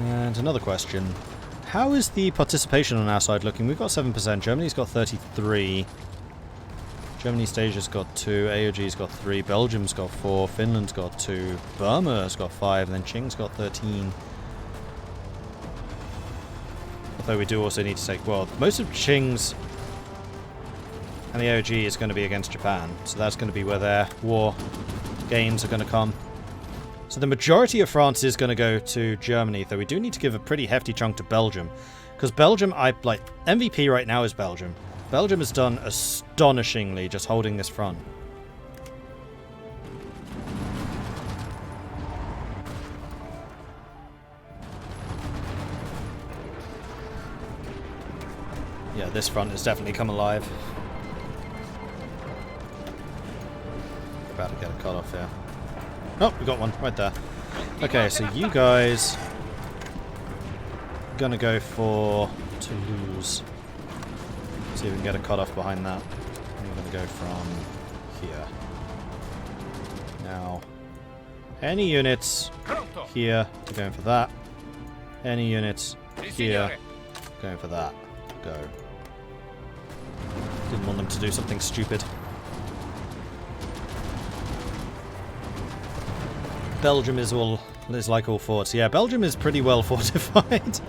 And another question. How is the participation on our side looking? We've got 7%. Germany's got 33. Germany Stasia's got 2. AOG's got 3. Belgium's got 4. Finland's got 2. Burma's got 5. And then Qing's got 13. Although we do also need to take... Well, most of Qing's and the AOG is going to be against Japan. So that's going to be where their war games are going to come. So the majority of France is going to go to Germany, though we do need to give a pretty hefty chunk to Belgium. Because Belgium, MVP right now is Belgium. Belgium has done astonishingly just holding this front. Yeah, this front has definitely come alive. About to get a cut off here. Oh, we got one right there. Okay, so you guys gonna go for Toulouse. See if we can get a cut off behind that. I'm gonna go from here. Now, any units here are going for that. Any units here going for that. Go. Didn't want them to do something stupid. Belgium is like all forts. Yeah, Belgium is pretty well fortified.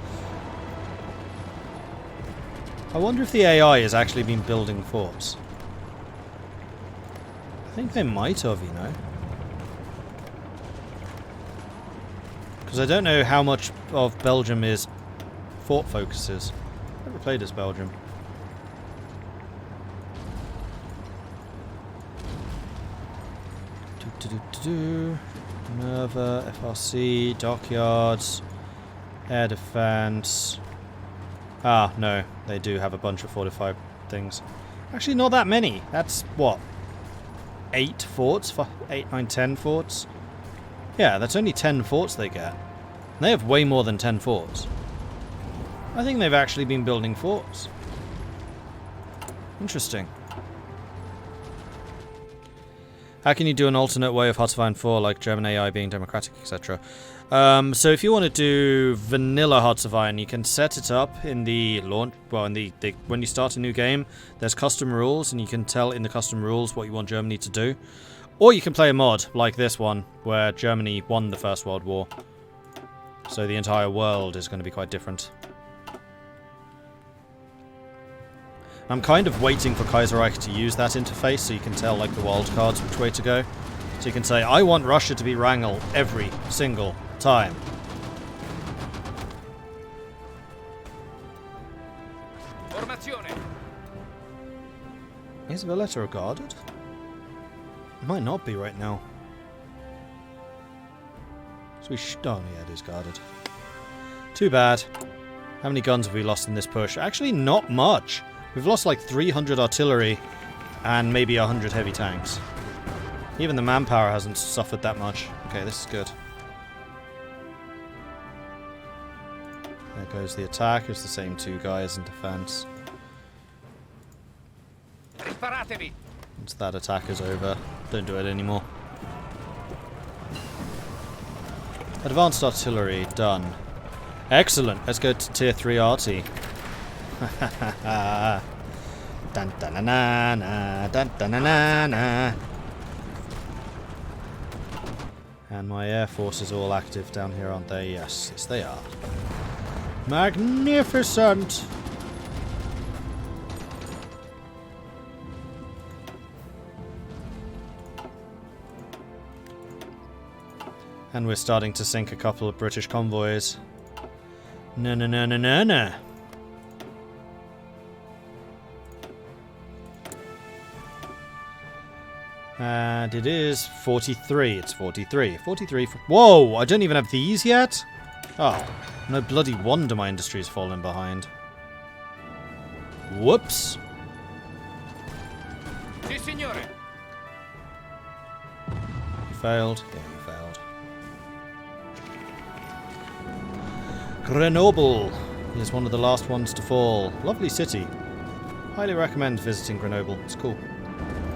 I wonder if the AI has actually been building forts. I think they might have, you know. Because I don't know how much of Belgium is fort focuses. I've never played as Belgium. Minerva, FRC, dockyards, air defense. Ah, no, they do have a bunch of fortified things. Actually, not that many. That's what? 8 forts? 8, 9, 10 forts? Yeah, that's only 10 forts they get. They have way more than 10 forts. I think they've actually been building forts. Interesting. How can you do an alternate way of Hearts 4, like German AI being democratic, etc.? So if you want to do vanilla Hearts of Iron, you can set it up in the launch. Well, in when you start a new game, there's custom rules, and you can tell in the custom rules what you want Germany to do. Or you can play a mod like this one, where Germany won the First World War. So the entire world is going to be quite different. I'm kind of waiting for Kaiserreich to use that interface so you can tell, like, the wildcards which way to go. So you can say, I want Russia to be Wrangel every single time. Is Valletta guarded? It might not be right now. So we oh, yeah, it is guarded. Too bad. How many guns have we lost in this push? Actually, not much. We've lost like 300 artillery and maybe 100 heavy tanks. Even the manpower hasn't suffered that much. Okay, this is good. There goes the attack. It's the same 2 guys in defense. Once that attack is over, don't do it anymore. Advanced artillery, done. Excellent. Let's go to tier 3 arty. Dun dun na na na dun dun na na na. And my air force is all active down here, aren't they? Yes, yes they are. Magnificent. And we're starting to sink a couple of British convoys. No no no no no no. And it is 43. It's 43. 43. Whoa! I don't even have these yet? Oh. No bloody wonder my industry's fallen behind. Whoops. Si, signore. You failed? Yeah, you failed. Grenoble is one of the last ones to fall. Lovely city. Highly recommend visiting Grenoble. It's cool.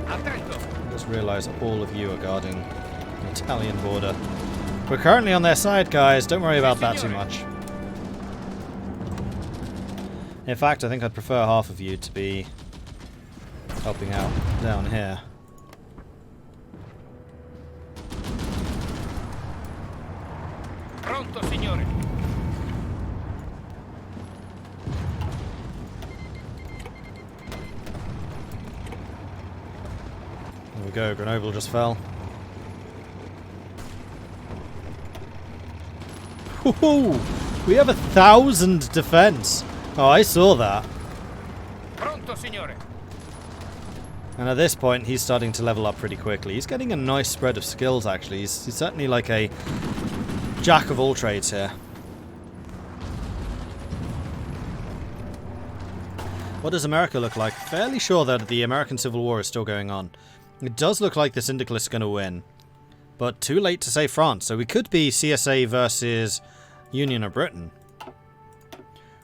I just realised that all of you are guarding the Italian border. We're currently on their side, guys. Don't worry about that too much. In fact, I think I'd prefer half of you to be helping out down here. Pronto, signore. There we go, Grenoble just fell. Woohoo! We have 1,000 defense! Oh, I saw that. Pronto, signore. And at this point, he's starting to level up pretty quickly. He's getting a nice spread of skills, actually. He's certainly like a jack of all trades here. What does America look like? Fairly sure that the American Civil War is still going on. It does look like the Syndicalists are going to win. But too late to say France. So we could be CSA versus Union of Britain.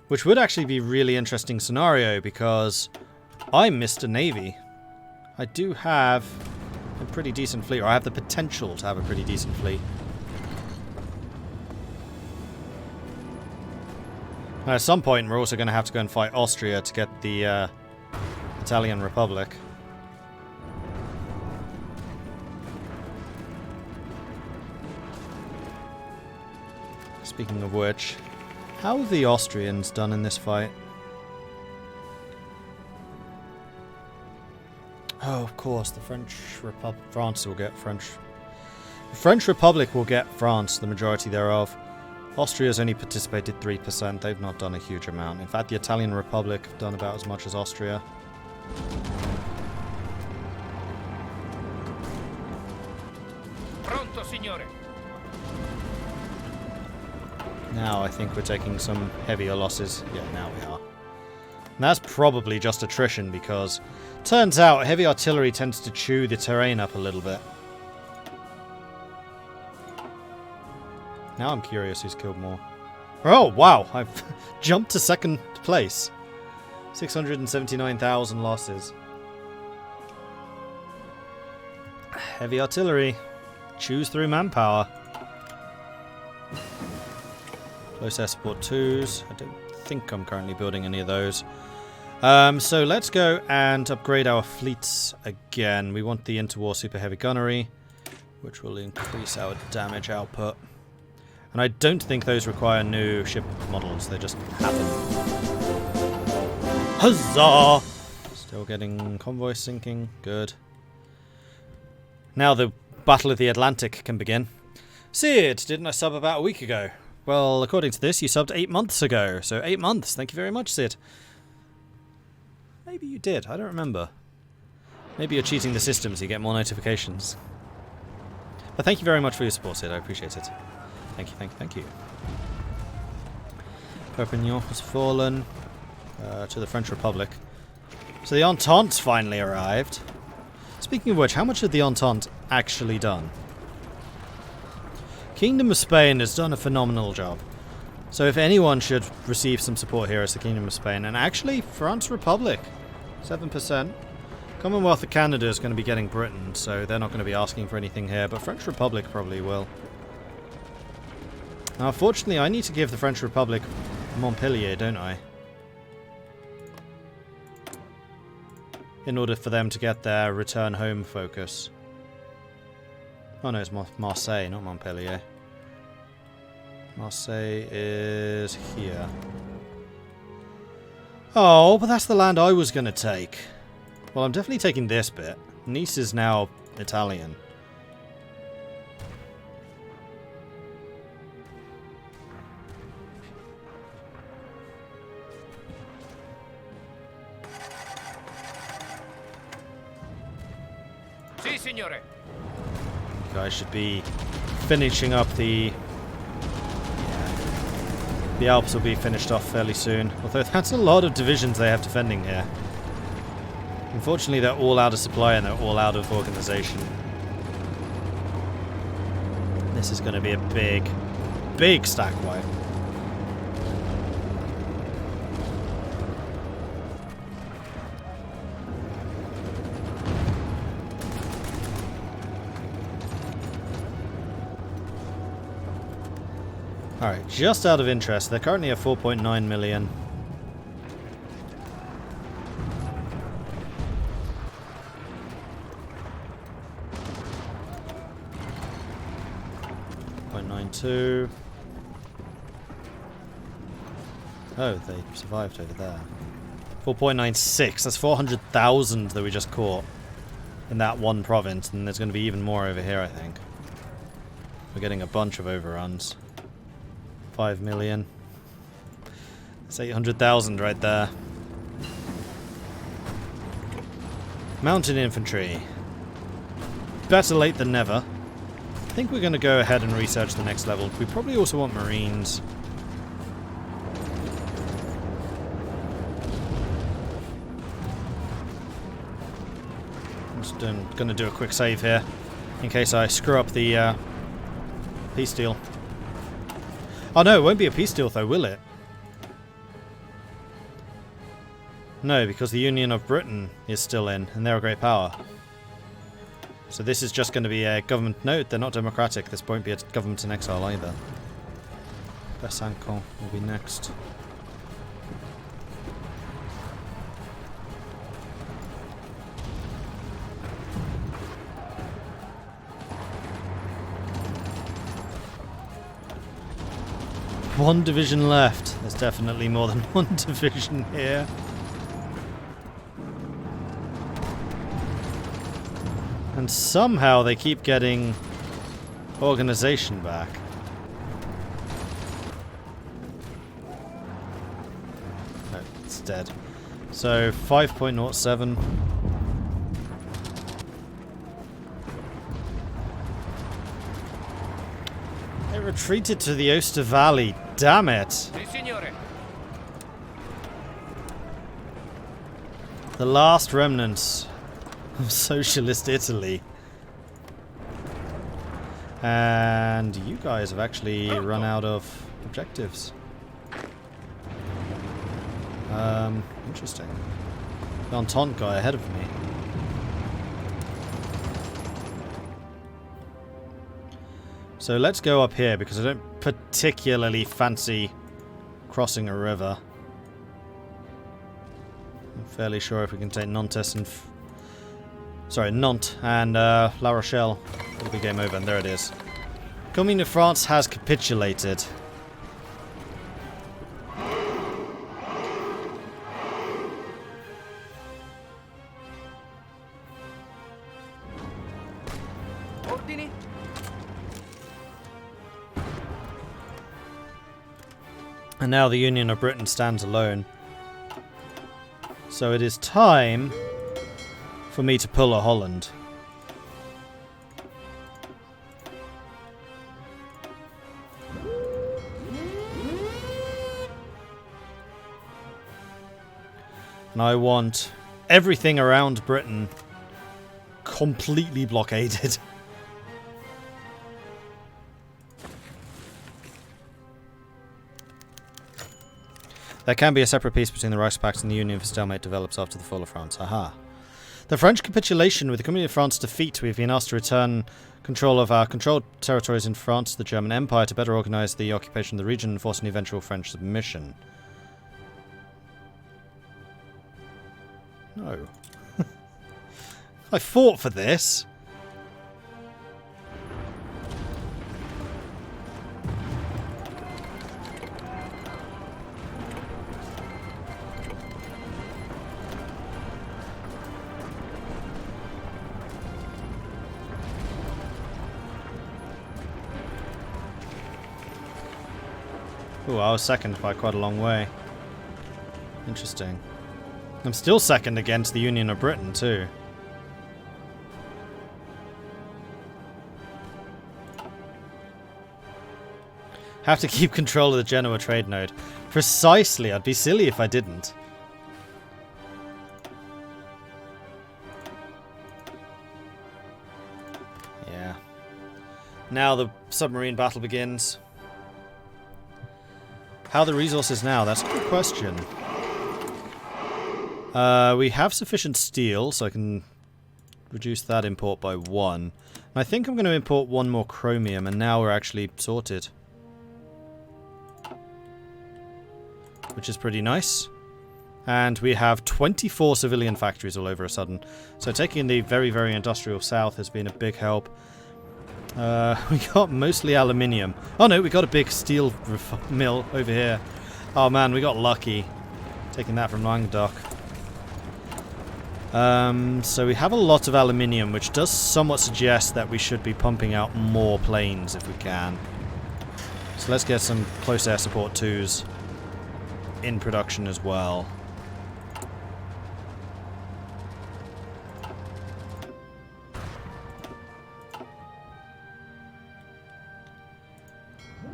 Which would actually be a really interesting scenario because I'm Mr. Navy. I do have a pretty decent fleet, or I have the potential to have a pretty decent fleet. At some point, we're also going to have to go and fight Austria to get the Italian Republic. Speaking of which, how have the Austrians done in this fight? Oh, of course, the France will get French. The French Republic will get France, the majority thereof. Austria's only participated 3%. They've not done a huge amount. In fact, the Italian Republic have done about as much as Austria. Pronto, signore. Now I think we're taking some heavier losses. Yeah, now we are. And that's probably just attrition because turns out heavy artillery tends to chew the terrain up a little bit. Now I'm curious who's killed more. Oh, wow! I've jumped to second place. 679,000 losses. Heavy artillery. Chews through manpower. Close air support 2s. I don't think I'm currently building any of those. So let's go and upgrade our fleets again. We want the interwar super heavy gunnery, which will increase our damage output. And I don't think those require new ship models. They just happen. Huzzah! Still getting convoy sinking. Good. Now the Battle of the Atlantic can begin. Sid, didn't I sub about a week ago? Well, according to this, you subbed 8 months ago. So 8 months. Thank you very much, Sid. Maybe you did. I don't remember. Maybe you're cheating the system so you get more notifications. But thank you very much for your support, Sid. I appreciate it. Thank you, thank you, thank you. Perpignan has fallen to the French Republic. So the Entente's finally arrived. Speaking of which, how much had the Entente actually done? Kingdom of Spain has done a phenomenal job. So if anyone should receive some support here, it's the Kingdom of Spain. And actually, France Republic, 7%. Commonwealth of Canada is going to be getting Britain, so they're not going to be asking for anything here. But French Republic probably will. Now, unfortunately, I need to give the French Republic Montpellier, don't I? In order for them to get their return home focus. Oh no, it's Marseille, not Montpellier. Marseille is here. Oh, but that's the land I was going to take. Well, I'm definitely taking this bit. Nice is now Italian. Si, signore. You guys should be finishing up the... The Alps will be finished off fairly soon. Although that's a lot of divisions they have defending here. Unfortunately, they're all out of supply and they're all out of organization. This is going to be a big, big stack wipe. Alright, just out of interest, they're currently at 4.9 million. 4.92. Oh, they survived over there. 4.96. That's 400,000 that we just caught in that one province, and there's going to be even more over here, I think. We're getting a bunch of overruns. 5 million. That's 800,000 right there. Mountain infantry. Better late than never. I think we're going to go ahead and research the next level. We probably also want marines. I'm just going to do a quick save here in case I screw up the peace deal. Oh no, it won't be a peace deal though, will it? No, because the Union of Britain is still in, and they're a great power. So this is just going to be a government... No, they're not democratic. This won't be a government in exile either. Besançon will be next. One division left. There's definitely more than one division here. And somehow they keep getting organization back. No, it's dead. So 5.07. They retreated to the Oster Valley. Damn it! Si, signore. The last remnants of socialist Italy. And you guys have actually run out of objectives. Interesting. The Entente guy ahead of me. So let's go up here because I don't particularly fancy crossing a river. I'm fairly sure if we can take Nantes and Nantes and La Rochelle, it'll be game over, and there it is. Commune of France has capitulated. Ordini. And now the Union of Britain stands alone. So it is time for me to pull a Holland. And I want everything around Britain completely blockaded. There can be a separate peace between the Reichspakt and the Union if a stalemate develops after the fall of France. Aha. The French capitulation with the Community of France defeat, we have been asked to return control of our controlled territories in France to the German Empire to better organize the occupation of the region and force an eventual French submission. No. I fought for this. Ooh, I was second by quite a long way. Interesting. I'm still second against the Union of Britain, too. Have to keep control of the Genoa trade node. Precisely, I'd be silly if I didn't. Yeah. Now the submarine battle begins. How are the resources now? That's a good question. We have sufficient steel, so I can reduce that import by 1. And I think I'm going to import 1 more chromium, and now we're actually sorted. Which is pretty nice. And we have 24 civilian factories all over a sudden. So taking the very, very industrial south has been a big help. We got mostly aluminium. Oh no, we got a big steel mill over here. Oh man, we got lucky. Taking that from Languedoc. So we have a lot of aluminium, which does somewhat suggest that we should be pumping out more planes if we can. So let's get some close air support 2s in production as well.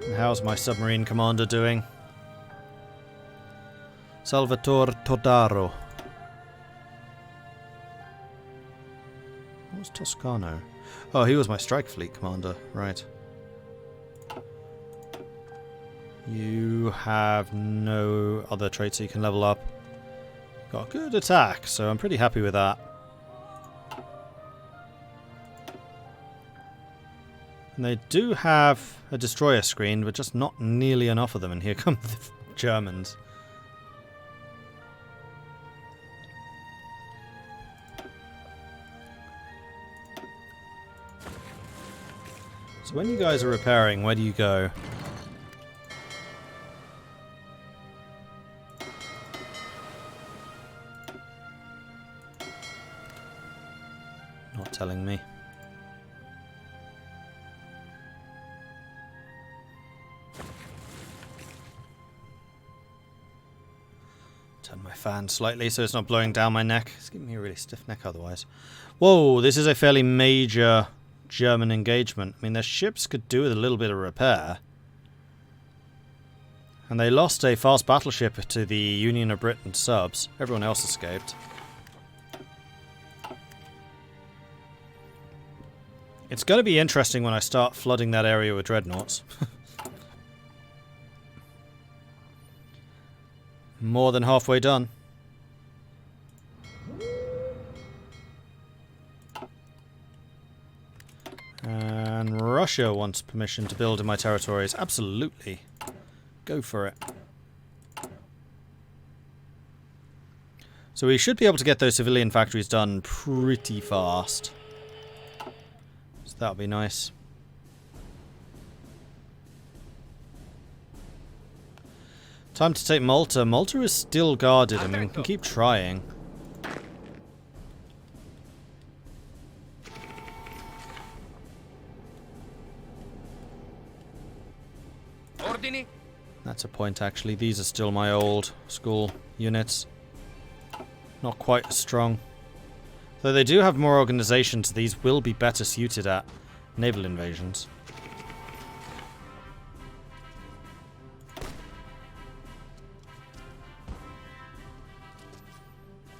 And how's my submarine commander doing? Salvatore Todaro. What was Toscano? Oh, he was my strike fleet commander, right. You have no other traits that you can level up. Got good attack, so I'm pretty happy with that. And they do have a destroyer screen, but just not nearly enough of them, and here come the Germans. So when you guys are repairing, where do you go? Not telling me. Turn my fan slightly so it's not blowing down my neck. It's giving me a really stiff neck otherwise. Whoa, this is a fairly major German engagement. I mean, their ships could do with a little bit of repair. And they lost a fast battleship to the Union of Britain subs. Everyone else escaped. It's going to be interesting when I start flooding that area with dreadnoughts. More than halfway done. And Russia wants permission to build in my territories. Absolutely. Go for it. So we should be able to get those civilian factories done pretty fast. So that'll be nice. Time to take Malta. Malta is still guarded. I mean, we can keep trying. Ordini. That's a point, actually. These are still my old school units. Not quite as strong. Though they do have more organizations, these will be better suited at naval invasions.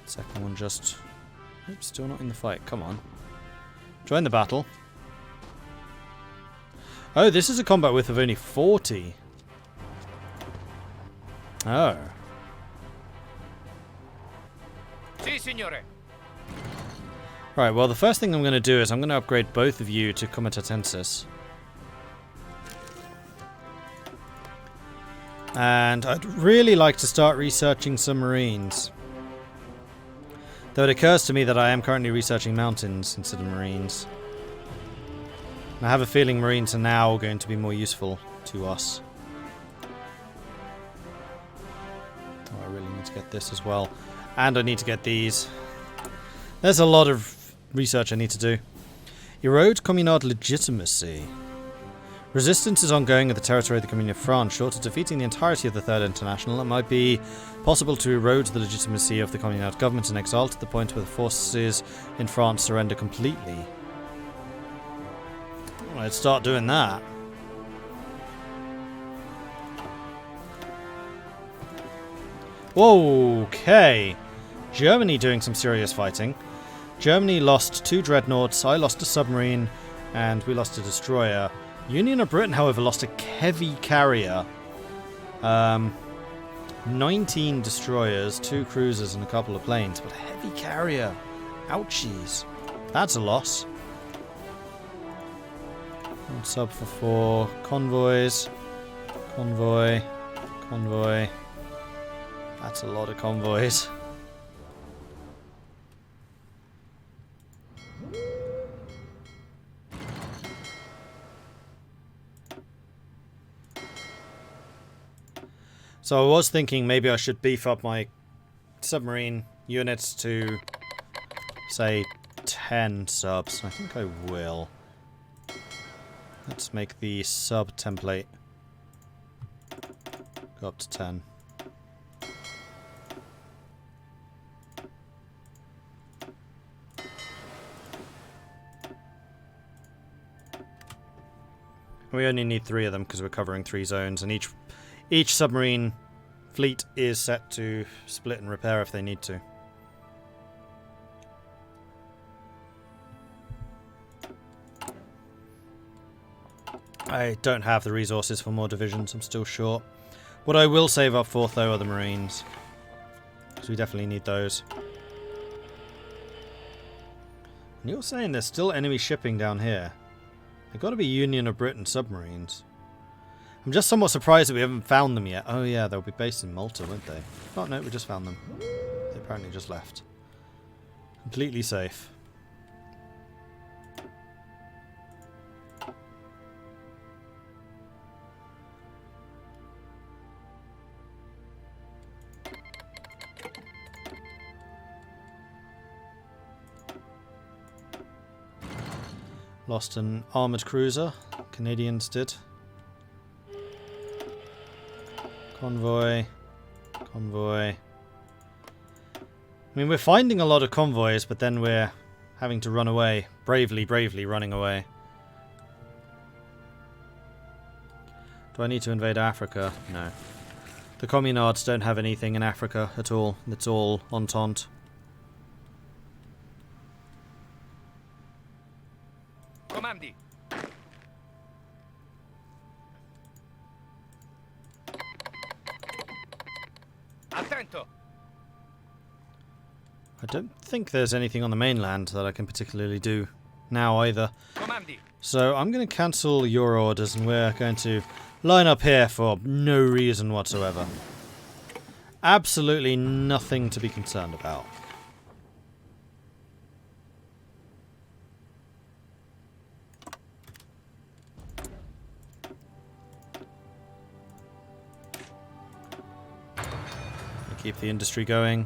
Second one just... Oops, still not in the fight. Come on. Join the battle. Oh, this is a combat width of only 40. Oh. Si, signore. Right, well, the first thing I'm going to do is I'm going to upgrade both of you to Comitatensis. And I'd really like to start researching submarines. Though it occurs to me that I am currently researching mountains instead of marines. And I have a feeling marines are now going to be more useful to us. Oh, I really need to get this as well. And I need to get these. There's a lot of research I need to do. Erode Communard legitimacy. Resistance is ongoing in the territory of the Commune of France. Short of defeating the entirety of the Third International, it might be possible to erode the legitimacy of the Communard government in exile to the point where the forces in France surrender completely. Well, let's start doing that. Whoa, okay. Germany doing some serious fighting. Germany lost 2 dreadnoughts, I lost a submarine, and we lost a destroyer. Union of Britain, however, lost a heavy carrier. 19 destroyers, 2 cruisers, and a couple of planes, but a heavy carrier. Ouchies. That's a loss. One sub for 4. Convoys. Convoy. Convoy. That's a lot of convoys. So I was thinking maybe I should beef up my submarine units to, say, 10 subs. I think I will. Let's make the sub template go up to 10. We only need 3 of them because we're covering 3 zones, and each submarine fleet is set to split and repair if they need to. I don't have the resources for more divisions, I'm still short. What I will save up for, though, are the Marines, because we definitely need those. And you're saying there's still enemy shipping down here. They've got to be Union of Britain submarines. I'm just somewhat surprised that we haven't found them yet. Oh yeah, they'll be based in Malta, won't they? Oh no, we just found them. They apparently just left. Completely safe. Lost an armoured cruiser. Canadians did. Convoy. Convoy. I mean, we're finding a lot of convoys, but then we're having to run away. Bravely, bravely running away. Do I need to invade Africa? No. The communards don't have anything in Africa at all. It's all Entente. Comandi. Attento. I don't think there's anything on the mainland that I can particularly do now either. Comandi. So I'm going to cancel your orders and we're going to line up here for no reason whatsoever. Absolutely nothing to be concerned about. Keep the industry going.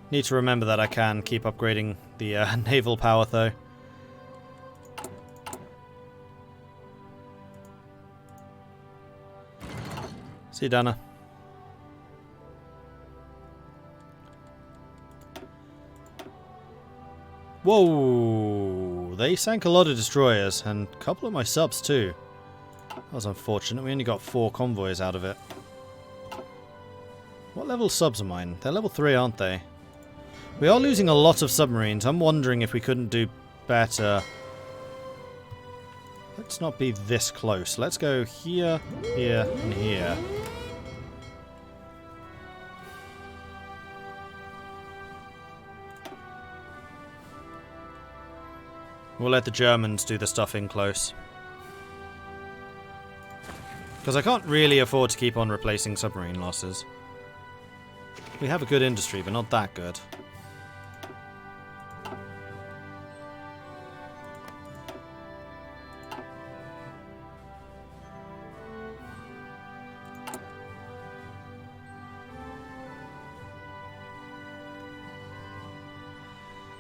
Need to remember that I can keep upgrading the naval power though. See you, Dana. Whoa! They sank a lot of destroyers and a couple of my subs too. That was unfortunate. We only got 4 convoys out of it. What level subs are mine? They're level 3, aren't they? We are losing a lot of submarines. I'm wondering if we couldn't do better. Let's not be this close. Let's go here, here, and here. We'll let the Germans do the stuff in close. Because I can't really afford to keep on replacing submarine losses. We have a good industry, but not that good.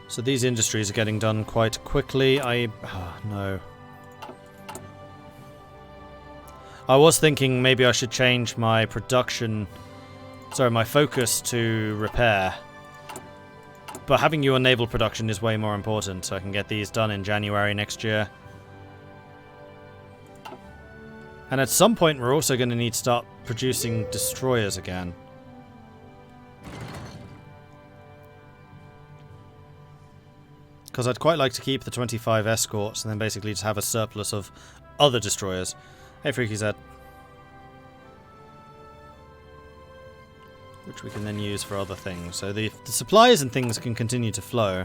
So these industries are getting done quite quickly. No. I was thinking maybe I should change my production, sorry, my focus to repair. But having you on naval production is way more important, so I can get these done in January next year. And at some point we're also going to need to start producing destroyers again. Because I'd quite like to keep the 25 escorts and then basically just have a surplus of other destroyers. Hey, Freaky Z. Which we can then use for other things. So the supplies and things can continue to flow.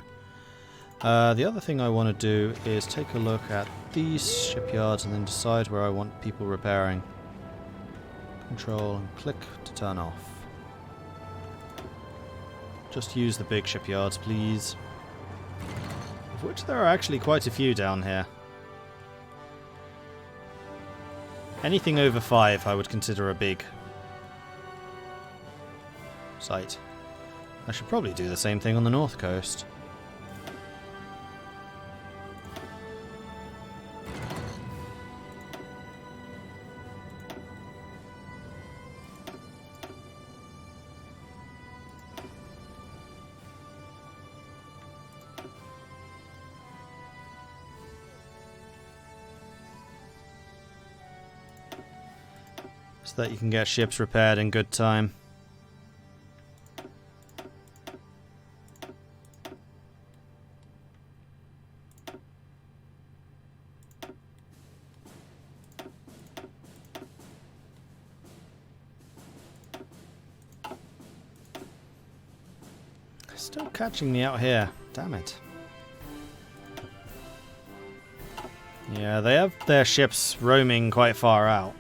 The other thing I want to do is take a look at these shipyards and then decide where I want people repairing. Control and click to turn off. Just use the big shipyards, please. Of which there are actually quite a few down here. Anything over 5 I would consider a big site. I should probably do the same thing on the north coast. So that you can get ships repaired in good time. Still catching me out here. Damn it. Yeah, they have their ships roaming quite far out.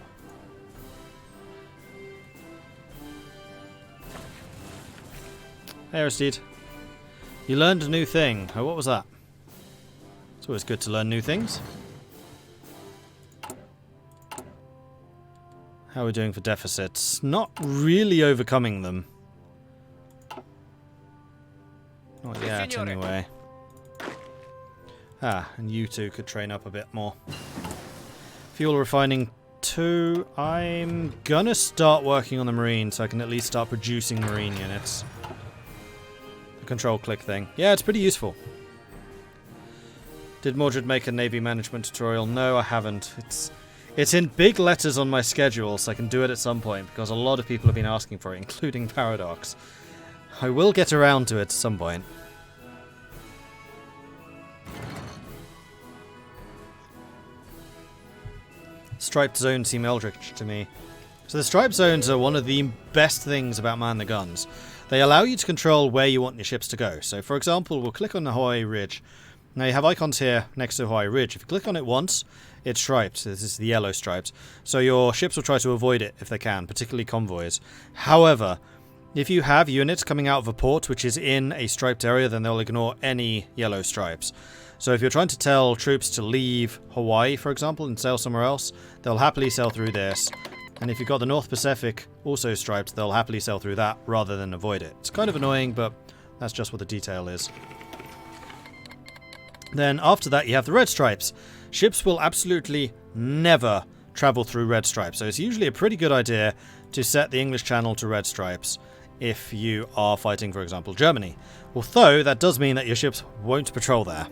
Hey Aristide. You learned a new thing. Oh, what was that? It's always good to learn new things. How are we doing for deficits? Not really overcoming them. Not yet, anyway. Ah, and you two could train up a bit more. Fuel refining 2. I'm gonna start working on the marine so I can at least start producing marine units. The control click thing. Yeah, it's pretty useful. Did Mordred make a navy management tutorial? No, I haven't. It's in big letters on my schedule, so I can do it at some point because a lot of people have been asking for it, including Paradox. I will get around to it at some point. Striped zones seem eldritch to me. So the striped zones are one of the best things about Man the Guns. They allow you to control where you want your ships to go. So for example, we'll click on the Hawaii Ridge. Now you have icons here next to Hawaii Ridge. If you click on it once, it's striped. This is the yellow striped. So your ships will try to avoid it if they can, particularly convoys. However, if you have units coming out of a port which is in a striped area, then they'll ignore any yellow stripes. So if you're trying to tell troops to leave Hawaii, for example, and sail somewhere else, they'll happily sail through this. And if you've got the North Pacific also striped, they'll happily sail through that rather than avoid it. It's kind of annoying, but that's just what the detail is. Then after that, you have the red stripes. Ships will absolutely never travel through red stripes, so it's usually a pretty good idea to set the English Channel to red stripes if you are fighting, for example, Germany. Although that does mean that your ships won't patrol there,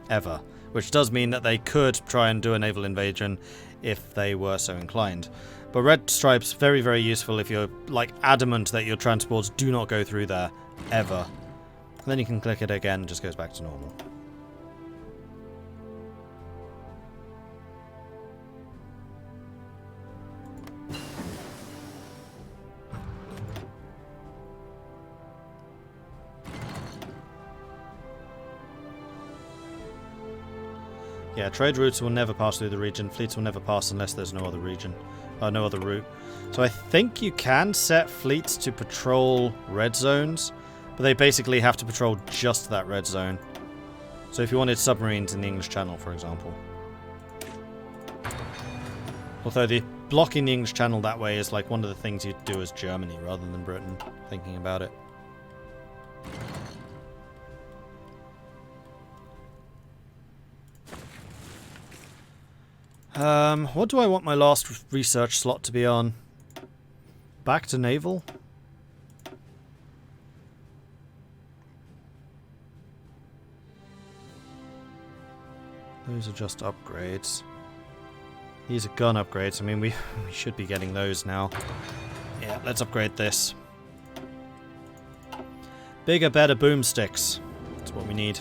ever, which does mean that they could try and do a naval invasion if they were so inclined. But red stripes, very, very useful if you're like adamant that your transports do not go through there, ever. And then you can click it again, it just goes back to normal. Yeah, trade routes will never pass through the region. Fleets will never pass unless there's no other region. No other route. So I think you can set fleets to patrol red zones, but they basically have to patrol just that red zone. So if you wanted submarines in the English Channel, for example. Although blocking the English Channel that way is like one of the things you'd do as Germany rather than Britain, thinking about it. What do I want my last research slot to be on? Back to naval? Those are just upgrades. These are gun upgrades. I mean, we should be getting those now. Yeah, let's upgrade this. Bigger, better boomsticks. That's what we need.